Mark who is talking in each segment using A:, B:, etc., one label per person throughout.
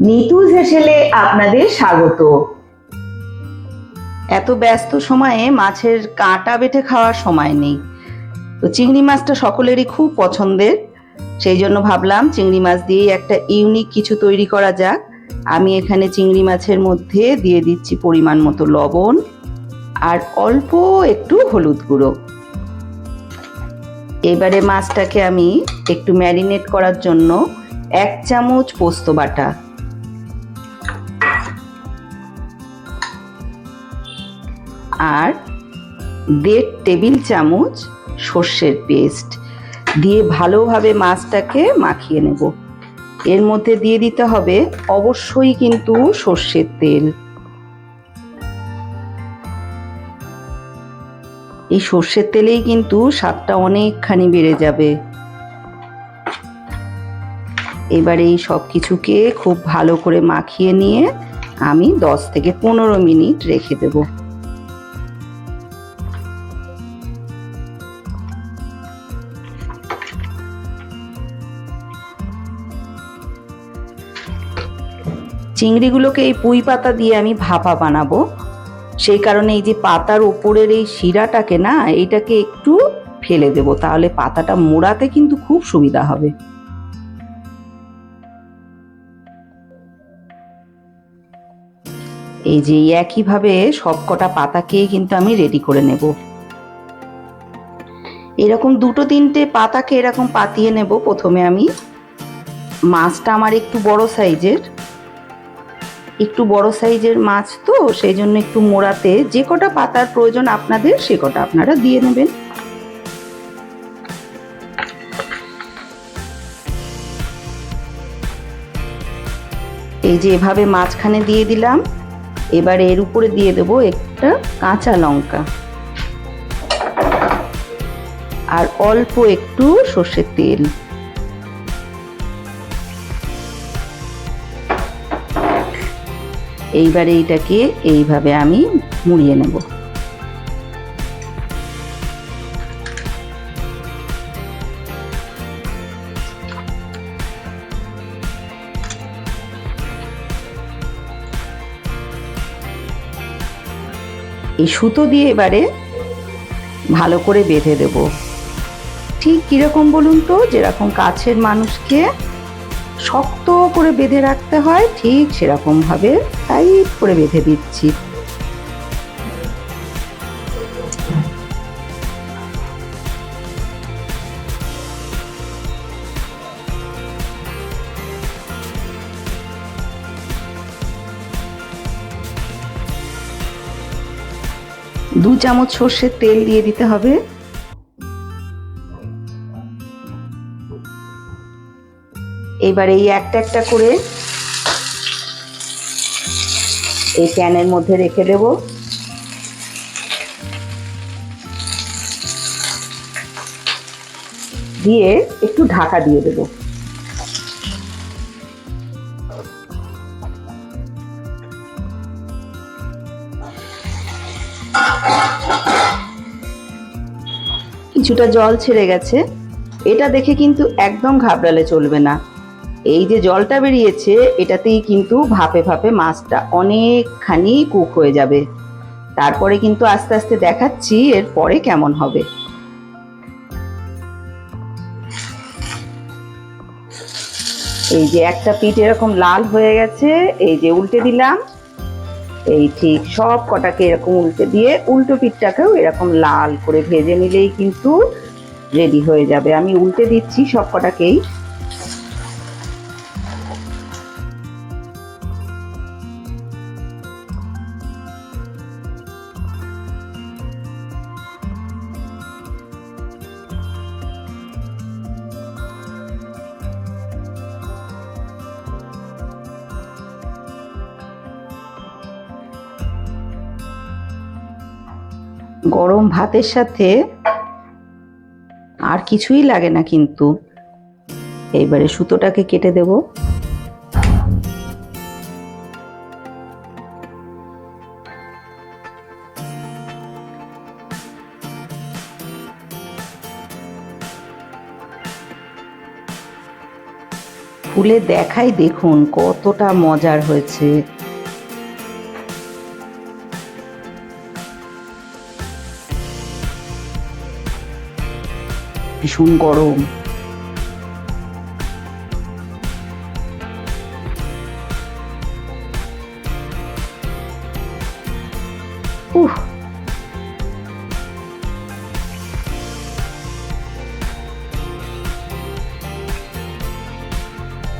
A: নিতুজ হেসেলে আপনাদের স্বাগত। এত ব্যস্ত সময়ে মাছের কাঁটা বেটে খাওয়ার সময় নেই, তো চিংড়ি মাছটা সকলেরই খুব পছন্দের। সেই জন্য ভাবলাম চিংড়ি মাছ দিয়েই একটা ইউনিক কিছু তৈরি করা যাক। আমি এখানে চিংড়ি মাছের মধ্যে দিয়ে দিচ্ছি পরিমাণ মতো লবণ আর অল্প একটু হলুদ গুঁড়ো। এবারে মাছটাকে আমি একটু ম্যারিনেট করার জন্য 1 চামচ পোস্ত বাটা, আর 1.5 টেবিল চামচ সর্ষের পেস্ট দিয়ে ভালোভাবে মাছটাকে মাখিয়ে নেব। এর মধ্যে দিয়ে দিতে হবে অবশ্যই কিন্তু সর্ষের তেল। এই সর্ষের তেলেই কিন্তু স্বাদটা অনেকখানি বেড়ে যাবে। এবারে এই সব কিছুকে খুব ভালো করে মাখিয়ে নিয়ে আমি 10 থেকে 15 মিনিট রেখে দেব। চিংড়িগুলোকে এই পুঁই পাতা দিয়ে আমি ভাপা বানাবো, সেই কারণে এই যে পাতার উপরের এই শিরাটাকে না, এইটাকে একটু ফেলে দেব, তাহলে পাতাটা মোড়াতে কিন্তু খুব সুবিধা হবে। এই যে একইভাবে সবকটা পাতাকেই কিন্তু আমি রেডি করে নেব। এরকম 2-3টে পাতাকে এরকম পাতিয়ে নেব। প্রথমে আমি মাছটা আমার একটু বড় সাইজের মাছ, তো সেই জন্য একটু মোড়াতে যে কটা পাতার প্রয়োজন আপনাদের সে কটা আপনারা দিয়ে নেবেন। এই যে এভাবে মাঝখানে দিয়ে দিলাম। এবার এর উপরে দিয়ে দেব একটা কাঁচা লঙ্কা আর অল্প একটু সর্ষের তেল। এইবারে এইটাকে এইভাবে আমি মুড়িয়ে নেব। এই সুতো দিয়ে এবারে ভালো করে বেঁধে দেব। ঠিক কিরকম বলুন তো, যেরকম কাছের মানুষকে শক্ত করে বেঁধে রাখতে হয় ঠিক সেরকম ভাবে টাইট করে বেঁধে দিচ্ছি। দু চামচ সর্ষের তেল দিয়ে দিতে হবে। এবার এই একটা একটা করে এই প্যানের মধ্যে রেখে দেব। দিয়ে একটু ঢাকা দিয়ে দেব। কিছুটা জল ছেড়ে গেছে, এটা দেখে কিন্তু একদম ঘাবড়ালে চলবে না। এই যে জলটা বেরিয়েছে এটাতেই কিন্তু ভাপে ভাপে মাছটা অনেকখানি কুক হয়ে যাবে। তারপরে কিন্তু আস্তে আস্তে দেখাচ্ছি এর পরে কেমন হবে। এই যে একটা পিঠ এরকম লাল হয়ে গেছে, এই যে উল্টে দিলাম। এই ঠিক সব কটাকে এরকম উল্টে দিয়ে উল্টো পিঠটাকেও এরকম লাল করে ভেজে নিলেই কিন্তু রেডি হয়ে যাবে। আমি উল্টে দিচ্ছি সব কটাকেই। গরম ভাতের সাথে আর কিছুই লাগে না কিন্তু। এইবারে সুতোটাকে কেটে দেব। খুলে দেখাই, দেখুন কতটা মজার হয়েছে। ভীষণ গরম। উহ,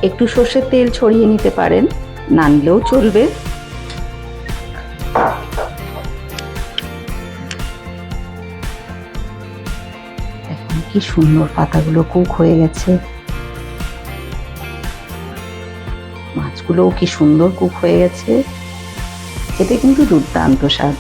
A: একটু সর্ষের তেল ছড়িয়ে নিতে পারেন, না নিলেও চলবে। এখন কি সুন্দর পাতাগুলো কুক হয়ে গেছে, মাছগুলোও কি সুন্দর কুক হয়ে গেছে, খেতে কিন্তু দুর্দান্ত স্বাদ।